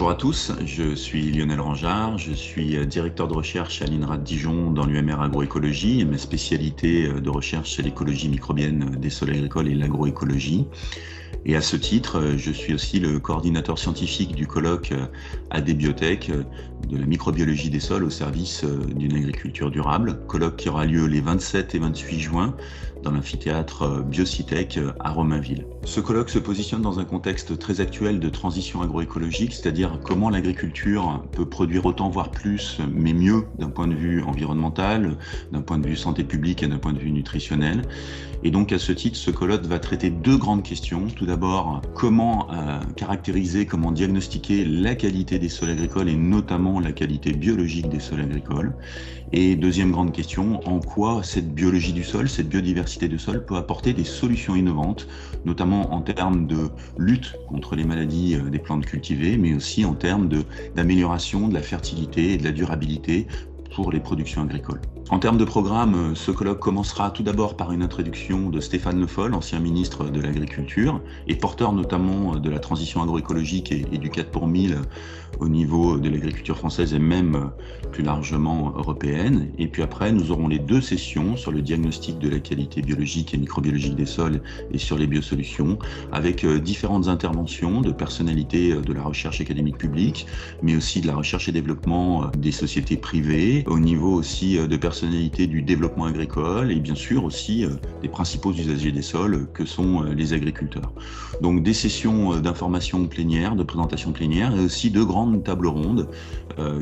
Bonjour à tous, je suis Lionel Rangeard, je suis directeur de recherche à l'INRA de Dijon dans l'UMR agroécologie. Ma spécialité de recherche, c'est l'écologie microbienne des sols agricoles et l'agroécologie. Et à ce titre, je suis aussi le coordinateur scientifique du colloque AD Biotech de la microbiologie des sols au service d'une agriculture durable. Colloque qui aura lieu les 27 et 28 juin dans l'amphithéâtre Biocitech à Romainville. Ce colloque se positionne dans un contexte très actuel de transition agroécologique, c'est-à-dire comment l'agriculture peut produire autant, voire plus, mais mieux d'un point de vue environnemental, d'un point de vue santé publique et d'un point de vue nutritionnel. Et donc à ce titre, ce colloque va traiter deux grandes questions. Tout d'abord, comment caractériser, comment diagnostiquer la qualité des sols agricoles et notamment la qualité biologique des sols agricoles. Et deuxième grande question, en quoi cette biologie du sol, cette biodiversité du sol peut apporter des solutions innovantes, notamment en termes de lutte contre les maladies des plantes cultivées, mais aussi en termes d'amélioration de la fertilité et de la durabilité pour les productions agricoles. En termes de programme, ce colloque commencera tout d'abord par une introduction de Stéphane Le Foll, ancien ministre de l'Agriculture, et porteur notamment de la transition agroécologique et du 4 pour 1000 au niveau de l'agriculture française et même plus largement européenne. Et puis après, nous aurons les deux sessions sur le diagnostic de la qualité biologique et microbiologique des sols et sur les biosolutions, avec différentes interventions de personnalités de la recherche académique publique, mais aussi de la recherche et développement des sociétés privées, au niveau aussi de personnalités du développement agricole et bien sûr aussi des principaux usagers des sols que sont les agriculteurs. Donc des sessions d'information plénière, de présentation plénière et aussi deux grandes tables rondes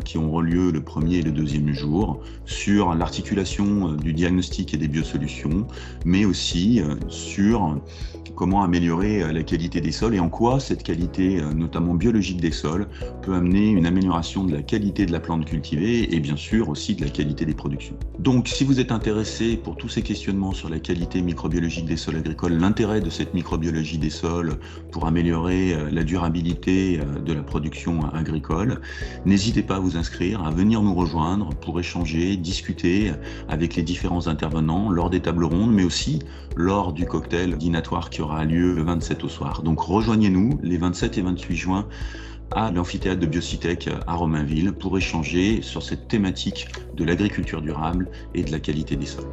qui auront lieu le premier et le deuxième jour sur l'articulation du diagnostic et des biosolutions, mais aussi sur comment améliorer la qualité des sols et en quoi cette qualité, notamment biologique des sols, peut amener une amélioration de la qualité de la plante cultivée et bien sûr aussi de la qualité des productions. Donc si vous êtes intéressé pour tous ces questionnements sur la qualité microbiologique des sols agricoles, l'intérêt de cette microbiologie des sols pour améliorer la durabilité de la production agricole, n'hésitez pas à vous inscrire, à venir nous rejoindre pour échanger, discuter avec les différents intervenants lors des tables rondes, mais aussi lors du cocktail dînatoire qui aura lieu le 27 au soir. Donc rejoignez-nous les 27 et 28 juin à l'amphithéâtre de Biocitech à Romainville pour échanger sur cette thématique de l'agriculture durable et de la qualité des sols.